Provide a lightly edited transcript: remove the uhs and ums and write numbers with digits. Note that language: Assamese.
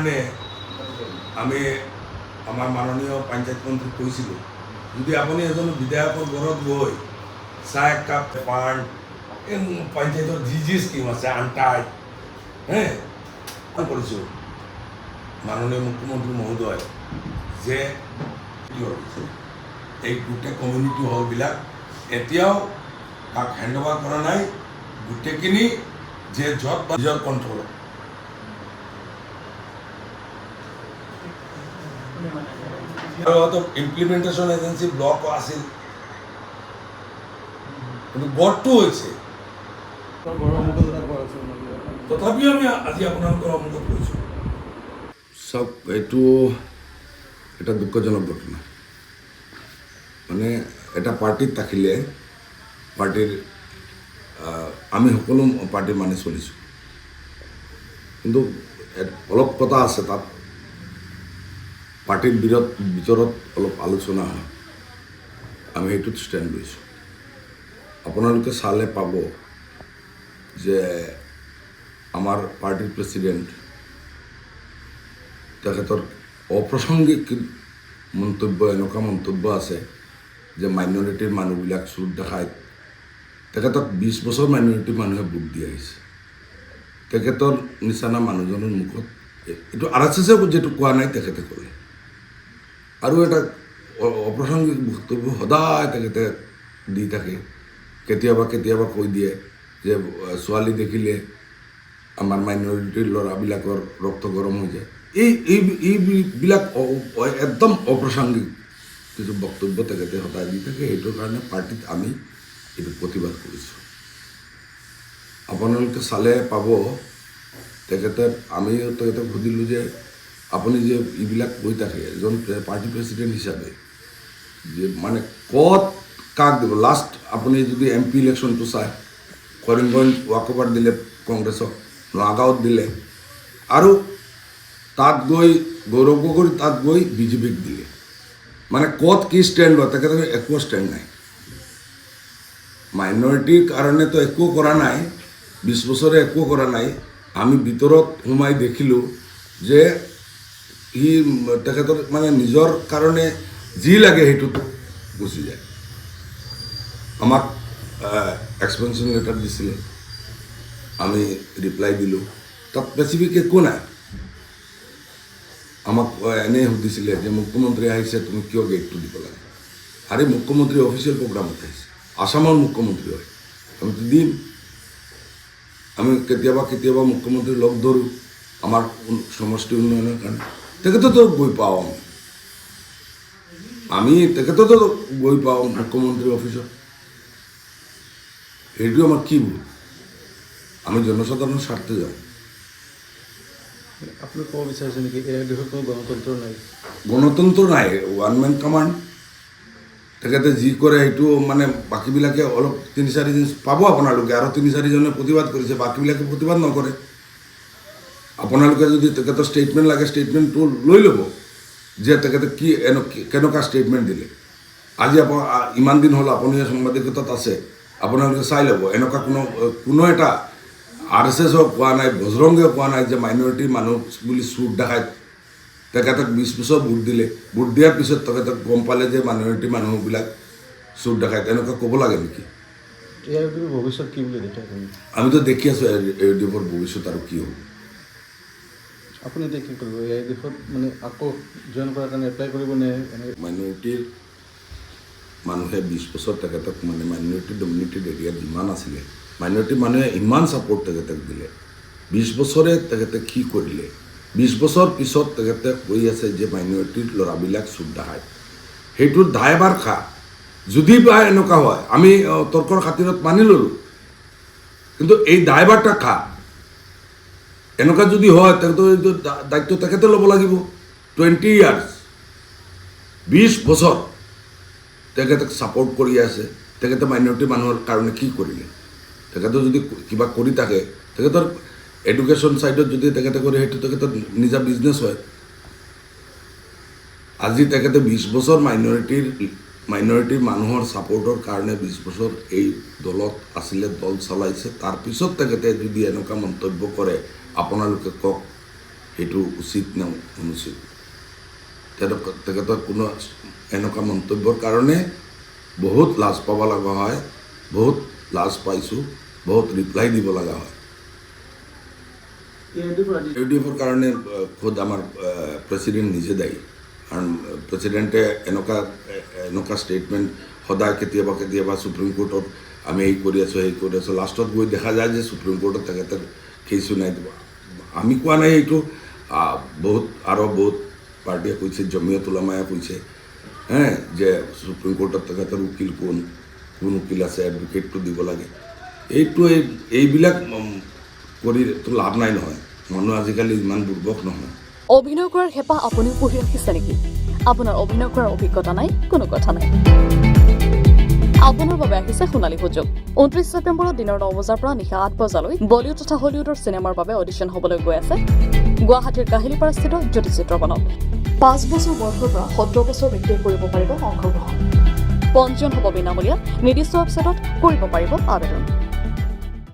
মানে আমি আমাৰ মাননীয় পঞ্চায়েত মন্ত্ৰী কৈছিল যদি আপনি এজন বিধায়কৰ ঘৰত গৈ চাহ এক কাপ পান এই পঞ্চায়তৰ যি স্কিম আছে আনটাই কৰিছোঁ মাননীয় মুখ্যমন্ত্ৰী মহোদয় যে এই গোটেই কমিউনিটি হলবিলাক এতিয়াও তাক হেণ্ডঅভাৰ কৰা নাই গোটেইখিনি যে য'ত নিজৰ কণ্ট্ৰলত আৰু ইমপ্লিমেণ্টেশ্যন এজেঞ্চি ব্লক আছিল কিন্তু গড়টো হৈছে তথাপিও আমি আজি আপোনালোকৰ সন্মুখত কৈছোঁ চব এইটো এটা দুঃখজনক ঘটনা মানে এটা পাৰ্টিত থাকিলে পাৰ্টিৰ আমি সকলো পাৰ্টি মানি চলিছোঁ কিন্তু অলপ কথা আছে তাত পাৰ্টিৰ ভিতৰত অলপ আলোচনা হয় আমি সেইটোত ষ্টেণ্ড লৈছোঁ আপোনালোকে চালে পাব যে আমাৰ পাৰ্টিৰ প্ৰেছিডেণ্ট তেখেতৰ অপ্ৰাসংগিক মন্তব্য এনেকুৱা মন্তব্য আছে যে মাইনৰিটিৰ মানুহবিলাক চুৰ দেখায় তেখেতক 20 বছৰ মাইনৰিটিৰ মানুহে ভোট দি আহিছে তেখেতৰ নিচিনা মানুহজনৰ মুখত এইটো RSSে যিটো কোৱা নাই তেখেতে ক'লে আৰু এটা অপ্ৰাসংগিক বক্তব্য সদায় তেখেতে দি থাকে কেতিয়াবা কৈ দিয়ে যে ছোৱালী দেখিলে আমাৰ মাইনৰিটিৰ ল'ৰাবিলাকৰ ৰক্ত গৰম হৈ যায় এইবিলাক একদম অপ্ৰাসংগিক কিছু বক্তব্য তেখেতে সদায় দি থাকে সেইটোৰ কাৰণে পাৰ্টিত আমি এইটো প্ৰতিবাদ কৰিছোঁ আপোনালোকে চালে পাব তেখেতক সুধিলোঁ যে আপুনি যে এইবিলাক কৈ থাকে এজন পাৰ্টি প্ৰেছিডেণ্ট হিচাপে যে মানে ক'ত কাক দিব লাষ্ট আপুনি যদি MP ইলেকশ্যনটো চায় কৰিমগঞ্জ ৱাকঅভাৰ দিলে কংগ্ৰেছক নগাঁৱত দিলে আৰু তাত গৈ গৌৰৱ গগৈ তাত গৈ BJPক দিলে মানে ক'ত কি ষ্টেণ্ড লয় তেখেতৰ একো ষ্টেণ্ড নাই মাইনৰিটিৰ কাৰণেতো একো কৰা নাই 20 বছৰে একো কৰা নাই আমি ভিতৰত সোমাই দেখিলোঁ যে সি তেখেতৰ মানে নিজৰ কাৰণে যি লাগে সেইটোত গুচি যায় আমাক এক্সপেনশ্যন লেটাৰ দিছিলে আমি ৰিপ্লাই দিলোঁ তাত স্পেচিফিক একো নাই আমাক এনেই সুধিছিলে যে মুখ্যমন্ত্ৰী আহিছে তুমি কিয় গেটটো দিব লাগে আৰে মুখ্যমন্ত্ৰী অফিচিয়েল প্ৰগ্ৰামত আহিছে আসামৰ মুখ্যমন্ত্ৰী হয় আমিতো দিম আমি কেতিয়াবা মুখ্যমন্ত্ৰী লগ ধৰোঁ আমাৰ সমষ্টি উন্নয়নৰ কাৰণে তেখেততো গৈ পাওঁ আমি তেখেততো গৈ পাওঁ মুখ্যমন্ত্ৰীৰ অফিচত সেইটো আমাৰ কি ভুল আমি জনসাধাৰণৰ স্বাৰ্থে যাওঁ আপুনি ক'ব বিচাৰিছে নেকি এই দেশত কোনো গণতন্ত্ৰ নাই গণতন্ত্ৰ নাই ওৱান মেন কমাণ্ড তেখেতে যি কৰে সেইটো মানে বাকীবিলাকে অলপ 3-4 দিন পাব আপোনালোকে আৰু 3-4জনে প্ৰতিবাদ কৰিছে বাকীবিলাকে প্ৰতিবাদ নকৰে আপোনালোকে যদি তেখেতৰ ষ্টেটমেণ্ট লাগে ষ্টেটমেণ্টটো লৈ ল'ব যে তেখেতে কি কেনেকুৱা ষ্টেটমেণ্ট দিলে আজি ইমান দিন হ'ল আপুনি সাংবাদিকতাত আছে আপোনালোকে চাই ল'ব এনেকুৱা কোনো এটা RSSও কোৱা নাই বজৰংগেও কোৱা নাই যে মাইনৰিটিৰ মানুহ বুলি চুৰ দেখায় তেখেতক 20 বছৰ ভোট দিলে ভোট দিয়াৰ পিছত তেখেতক গম পালে যে মাইনৰিটিৰ মানুহবিলাক চুৰ দেখায় তেনেকুৱা ক'ব লাগে নেকি AUDFৰ ভৱিষ্যত কি বুলি দেখে আমিতো দেখি আছোঁ AUDFৰ ভৱিষ্যত আৰু কি হ'ব আপুনি এতিয়া কি কৰিব AUDFত মানে আকৌ জইন কৰাৰ কাৰণে এপ্লাই কৰিব নে মাইনৰিটিৰ মানুহে 20 বছৰ তেখেতক মানে মাইনৰিটি ডমিনেটেড এৰিয়াত যিমান আছিলে মাইনৰিটিৰ মানুহে ইমান ছাপোৰ্ট তেখেতক দিলে 20 বছৰে তেখেতে কি কৰিলে 20 বছৰ পিছত তেখেতে কৈ আছে যে মাইনৰিটিৰ ল'ৰাবিলাক চুৰ দেখায় সেইটোৰ দায়ভাৰ খা যদি বা এনেকুৱা হয় আমি তৰ্কৰ খাতিৰত মানি ল'লোঁ কিন্তু এই দায়ভাৰটা খা এনেকুৱা যদি হয় তেখেতৰ এইটো দায়িত্ব তেখেতে ল'ব লাগিব 20 ইয়াৰ্ছ 20 বছৰ তেখেতক ছাপোৰ্ট কৰি আছে তেখেতে মাইনৰিটিৰ মানুহৰ কাৰণে কি কৰিলে তেখেতে যদি কিবা কৰি থাকে তেখেতৰ এডুকেশ্যন ছাইডত যদি তেখেতে কৰে সেইটো তেখেতৰ নিজা বিজনেছ হয় আজি তেখেতে 20 বছৰ মাইনৰিটিৰ মানুহৰ ছাপোৰ্টৰ কাৰণে 20 বছৰ এই দলত আছিলে দল চলাইছে তাৰপিছত তেখেতে যদি এনেকুৱা মন্তব্য কৰে আপোনালোকে কওক এইটো উচিত নে অনুচিত। তেখেতৰ কোনো এনেকুৱা মন্তব্যৰ কাৰণে বহুত লাজ পাব লগা হয়, বহুত লাজ পাইছোঁ, বহুত ৰিপ্লাই দিব লগা হয়। ইউডিএফৰ কাৰণে খোদ আমাৰ প্ৰেচিডেণ্ট নিজে দায়ী, কাৰণ প্ৰেচিডেণ্টে এনেকুৱা ষ্টেটমেণ্ট সদায় কেতিয়াবা সুপ্ৰিম কোৰ্টত আমি এই কৰি আছোঁ সেই কৰি আছোঁ, লাষ্টত গৈ দেখা যায় যে সুপ্ৰিম কোৰ্টত তেখেতৰ কেইছো নাই দিব। আমি কোৱা নাই এইটো, বহুত পাৰ্টিয়ে কৈছে, জমিয়ত উলামায়ে কৈছে যে সুপ্ৰিম কোৰ্টত তেখেতৰ উকিল কোন উকিল আছে, এডভোকেটটো দিব লাগে। এইবিলাক কৰিতো লাভ নাই নহয়, মানুহ আজিকালি ইমান দুৰ্বল নহয়। অভিনয় কৰাৰ হেঁপাহ আপুনিও পুহি ৰাখিছে নেকি? আপোনাৰ অভিনয় কৰাৰ অভিজ্ঞতা নাই, কোনো কথা নাই। আপোনাৰ বাবে আহিছে সোণালী সুযোগ। 29 ছেপ্টেম্বৰত দিনৰ 9 বজাৰ পৰা নিশা 8 বজালৈ বলিউড তথা হলিউডৰ চিনেমাৰ বাবে অডিশ্যন হ'বলৈ গৈ আছে গুৱাহাটীৰ কাহিলীপাৰাস্থিত জ্যোতি চিত্ৰবনত। 5 বছৰ বয়সৰ পৰা 17 বছৰ ব্যক্তিয়ে কৰিব পাৰিব অংশগ্ৰহণ। পঞ্জীয়ন হ'ব বিনামূলীয়া, নিৰ্দিষ্ট ৱেবছাইটত কৰিব পাৰিব আবেদন।